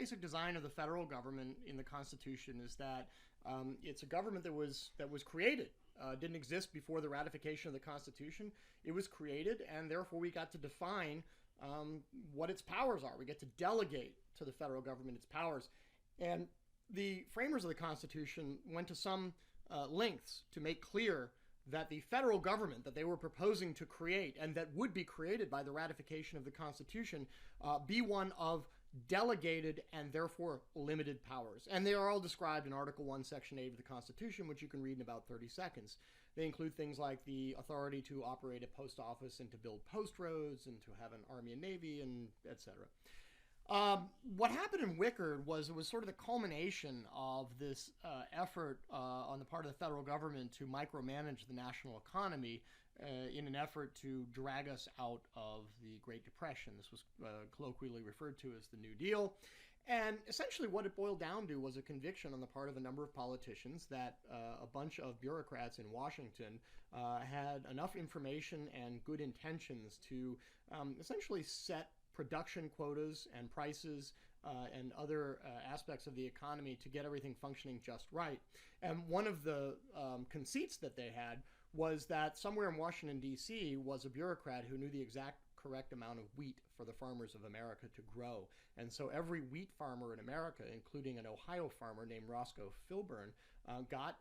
basic design of the federal government in the Constitution is that it's a government that was created. Didn't exist before the ratification of the Constitution. It was created, and therefore we got to define what its powers are. We get to delegate to the federal government its powers. And the framers of the Constitution went to some lengths to make clear that the federal government that they were proposing to create, and that would be created by the ratification of the Constitution, be one of delegated and therefore limited powers. And they are all described in Article 1, Section 8 of the Constitution, which you can read in about 30 seconds. They include things like the authority to operate a post office and to build post roads and to have an army and navy, and etc. What happened in Wickard was it was sort of the culmination of this effort on the part of the federal government to micromanage the national economy in an effort to drag us out of the Great Depression. This was colloquially referred to as the New Deal. And essentially what it boiled down to was a conviction on the part of a number of politicians that a bunch of bureaucrats in Washington had enough information and good intentions to essentially set production quotas and prices and other aspects of the economy to get everything functioning just right. And one of the conceits that they had was that somewhere in Washington, D.C. was a bureaucrat who knew the exact correct amount of wheat for the farmers of America to grow. And so every wheat farmer in America, including an Ohio farmer named Roscoe Filburn, got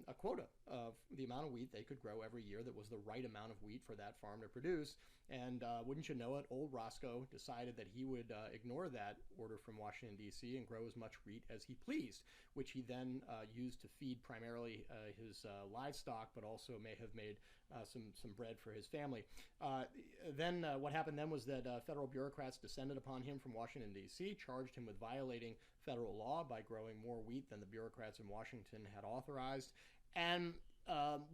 a quota of the amount of wheat they could grow every year that was the right amount of wheat for that farm to produce. And wouldn't you know it, old Roscoe decided that he would ignore that order from Washington, D.C. and grow as much wheat as he pleased, which he then used to feed primarily his livestock, but also may have made some bread for his family. Then what happened then was that federal bureaucrats descended upon him from Washington, D.C., charged him with violating federal law by growing more wheat than the bureaucrats in Washington had authorized. And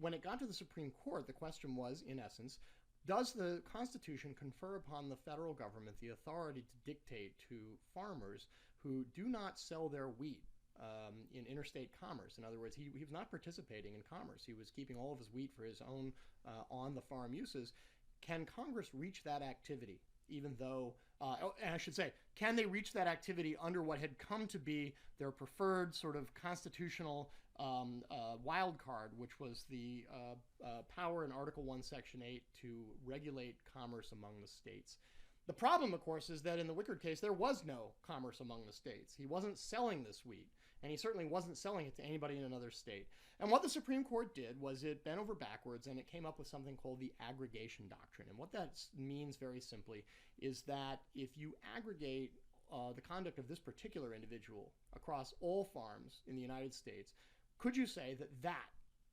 when it got to the Supreme Court, the question was, in essence, does the Constitution confer upon the federal government the authority to dictate to farmers who do not sell their wheat in interstate commerce? In other words, he was not participating in commerce. He was keeping all of his wheat for his own on-the-farm uses. Can Congress reach that activity, even though, and I should say, can they reach that activity under what had come to be their preferred sort of constitutional wild card, which was the power in Article 1, Section 8 to regulate commerce among the states? The problem, of course, is that in the Wickard case, there was no commerce among the states. He wasn't selling this wheat, and he certainly wasn't selling it to anybody in another state. And what the Supreme Court did was it bent over backwards, and it came up with something called the aggregation doctrine. And what that means very simply is that if you aggregate the conduct of this particular individual across all farms in the United States, could you say that that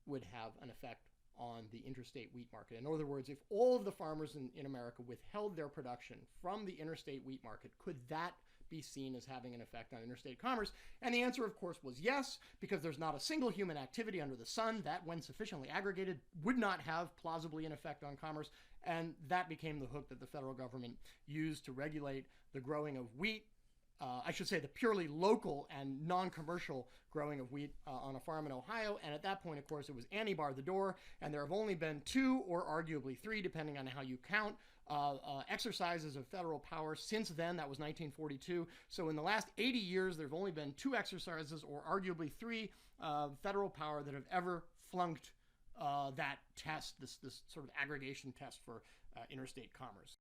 would have an effect on the interstate wheat market? In other words, if all of the farmers in America withheld their production from the interstate wheat market, could that be seen as having an effect on interstate commerce? And the answer, of course, was yes, because there's not a single human activity under the sun that, when sufficiently aggregated, would not have plausibly an effect on commerce. And that became the hook that the federal government used to regulate the growing of wheat. I should say the purely local and non-commercial growing of wheat on a farm in Ohio. And at that point, of course, it was Annie bar the door. And there have only been 2 or arguably 3, depending on how you count, exercises of federal power since then. That was 1942. So in the last 80 years, there have only been 2 exercises or arguably 3 federal power that have ever flunked that test, this sort of aggregation test for interstate commerce.